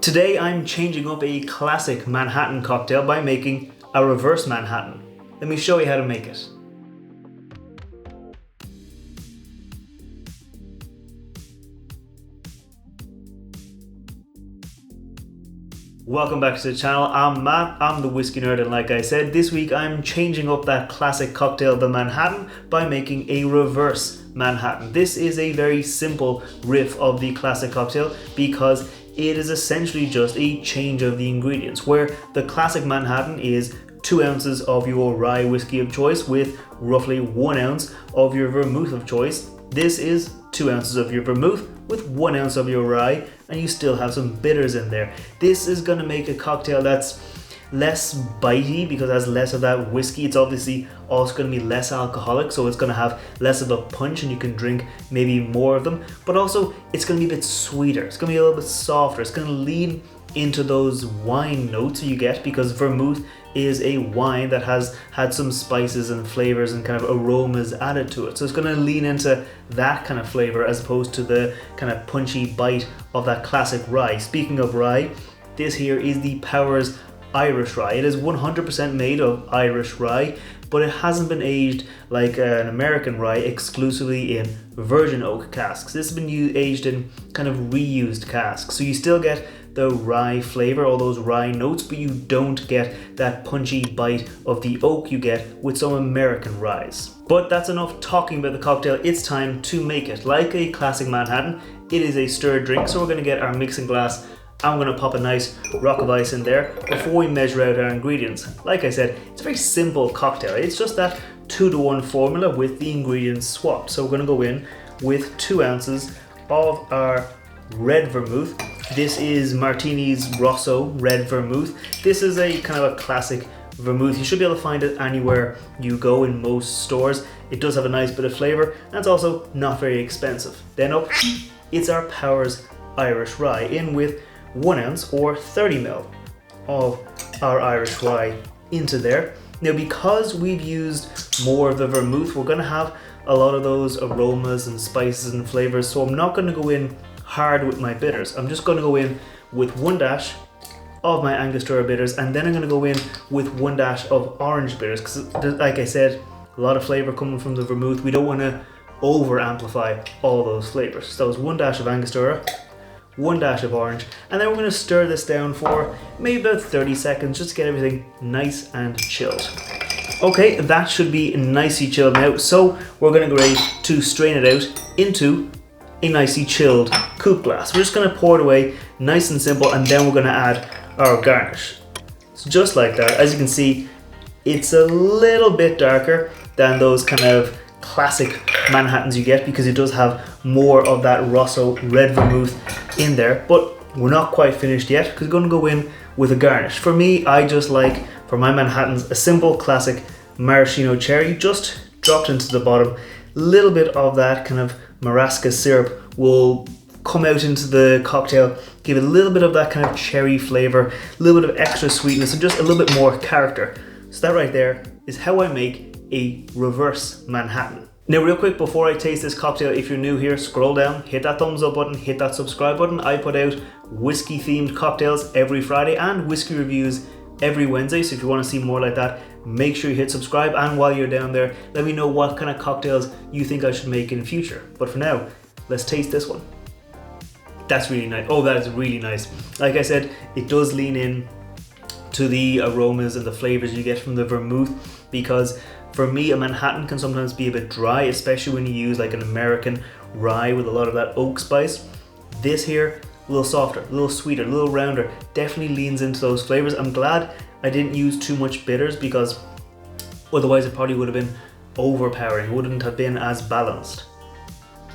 Today I'm changing up a classic Manhattan cocktail by making a reverse Manhattan. Let me show you how to make it. Welcome back to the channel. I'm Matt, I'm the whiskey nerd, and like I said, this week I'm changing up that classic cocktail, the Manhattan, by making a reverse Manhattan. This is a very simple riff of the classic cocktail because it is essentially just a change of the ingredients, where the classic Manhattan is 2 ounces of your rye whiskey of choice with roughly 1 ounce of your vermouth of choice. This is 2 ounces of your vermouth with 1 ounce of your rye, and you still have some bitters in there. This is going to make a cocktail that's less bitey because it has less of that whiskey. It's obviously also going to be less alcoholic, so it's going to have less of a punch and you can drink maybe more of them, but also it's going to be a bit sweeter. It's going to be a little bit softer. It's going to lean into those wine notes you get because vermouth is a wine that has had some spices and flavors and kind of aromas added to it. So it's going to lean into that kind of flavor as opposed to the kind of punchy bite of that classic rye. Speaking of rye, this here is the Powers Irish rye. It is 100% made of Irish rye, but it hasn't been aged like an American rye exclusively in virgin oak casks. This has been aged in kind of reused casks. So you still get the rye flavor, all those rye notes, but you don't get that punchy bite of the oak you get with some American ryes. But that's enough talking about the cocktail. It's time to make it. Like a classic Manhattan, it is a stirred drink, so we're going to get our mixing glass. I'm going to pop a nice rock of ice in there before we measure out our ingredients. Like I said, it's a very simple cocktail. It's just that 2-to-1 formula with the ingredients swapped. So we're going to go in with 2 ounces of our red vermouth. This is Martini's Rosso red vermouth. This is a kind of a classic vermouth. You should be able to find it anywhere you go in most stores. It does have a nice bit of flavor and it's also not very expensive. Then up, it's our Powers Irish rye in with 1 ounce or 30 ml of our Irish rye into there. Now, because we've used more of the vermouth, we're going to have a lot of those aromas and spices and flavors, so I'm not going to go in hard with my bitters. I'm just going to go in with 1 dash of my Angostura bitters, and then I'm going to go in with 1 dash of orange bitters because, like I said, a lot of flavor coming from the vermouth. We don't want to over amplify all those flavors. So that was 1 dash of Angostura, 1 dash of orange, and then we're going to stir this down for maybe about 30 seconds just to get everything nice and chilled. Okay, that should be nicely chilled now, so we're going to go ready to strain it out into a nicely chilled coupe glass. We're just going to pour it away nice and simple, and then we're going to add our garnish. So just like that, as you can see, it's a little bit darker than those kind of classic Manhattans you get because it does have more of that Rosso red vermouth in there, but we're not quite finished yet because we're going to go in with a garnish. For me, I just like, for my Manhattans, a simple classic Maraschino Cherry just dropped into the bottom. A little bit of that kind of Maraschino syrup will come out into the cocktail, give it a little bit of that kind of cherry flavor, a little bit of extra sweetness, and just a little bit more character. So that right there is how I make a reverse Manhattan. Now, real quick before I taste this cocktail, if you're new here, scroll down, hit that thumbs up button, hit that subscribe button. I put out whiskey themed cocktails every Friday and whiskey reviews every Wednesday, so if you want to see more like that, make sure you hit subscribe, and while you're down there, let me know what kind of cocktails you think I should make in the future. But for now, let's taste this one. That's really nice. Oh, that is really nice. Like I said, it does lean in to the aromas and the flavors you get from the vermouth, because for me, a Manhattan can sometimes be a bit dry, especially when you use like an American rye with a lot of that oak spice. This here, a little softer, a little sweeter, a little rounder, definitely leans into those flavors. I'm glad I didn't use too much bitters because otherwise it probably would have been overpowering, wouldn't have been as balanced.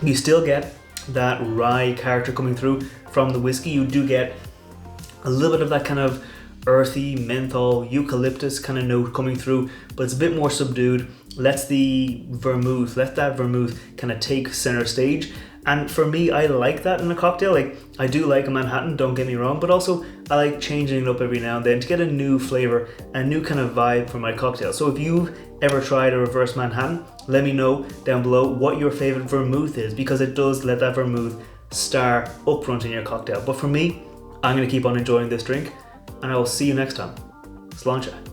You still get that rye character coming through from the whiskey. You do get a little bit of that kind of earthy menthol eucalyptus kind of note coming through, but it's a bit more subdued. Let that vermouth kind of take center stage. And for me, I like that in a cocktail. Like, I do like a Manhattan, don't get me wrong, but also I like changing it up every now and then to get a new flavor, a new kind of vibe for my cocktail. So if you've ever tried a reverse Manhattan, let me know down below what your favorite vermouth is, because it does let that vermouth star up front in your cocktail. But for me, I'm going to keep on enjoying this drink, and I will see you next time. Sláinte.